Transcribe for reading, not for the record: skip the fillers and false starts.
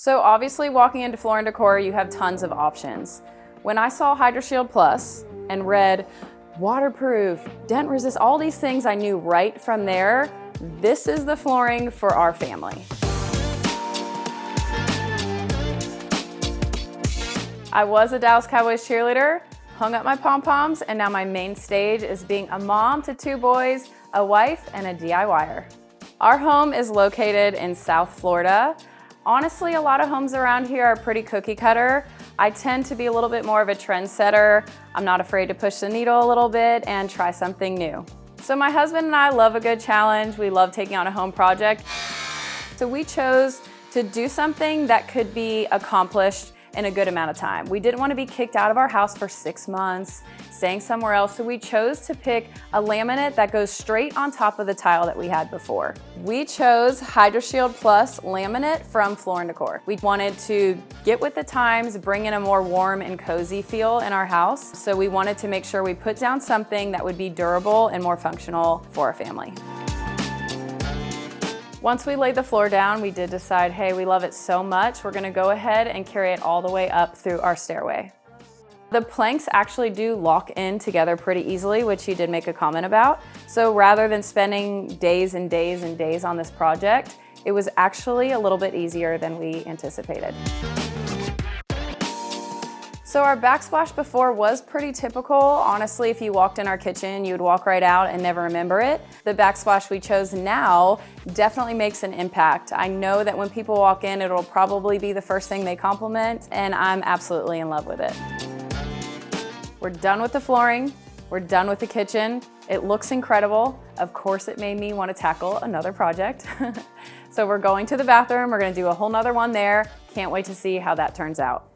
So obviously walking into Floor&Decor, you have tons of options. When I saw HydroShield Plus and read waterproof, dent resist, all these things, I knew right from there, this is the flooring for our family. I was a Dallas Cowboys cheerleader, hung up my pom-poms, and now my main stage is being a mom to 2 boys, a wife, and a DIYer. Our home is located in South Florida. Honestly, a lot of homes around here are pretty cookie cutter. I tend to be a little bit more of a trendsetter. I'm not afraid to push the needle a little bit and try something new. So my husband and I love a good challenge. We love taking on a home project. So we chose to do something that could be accomplished in a good amount of time. We didn't want to be kicked out of our house for 6 months, staying somewhere else, so we chose to pick a laminate that goes straight on top of the tile that we had before. We chose HydroShield Plus laminate from Floor&Decor. We wanted to get with the times, bring in a more warm and cozy feel in our house, so we wanted to make sure we put down something that would be durable and more functional for our family. Once we laid the floor down, we did decide, hey, we love it so much, we're gonna go ahead and carry it all the way up through our stairway. The planks actually do lock in together pretty easily, which you did make a comment about. So rather than spending days and days and days on this project, it was actually a little bit easier than we anticipated. So our backsplash before was pretty typical. Honestly, if you walked in our kitchen, you would walk right out and never remember it. The backsplash we chose now definitely makes an impact. I know that when people walk in, it'll probably be the first thing they compliment, and I'm absolutely in love with it. We're done with the flooring. We're done with the kitchen. It looks incredible. Of course, it made me want to tackle another project. So we're going to the bathroom. We're going to do a whole nother one there. Can't wait to see how that turns out.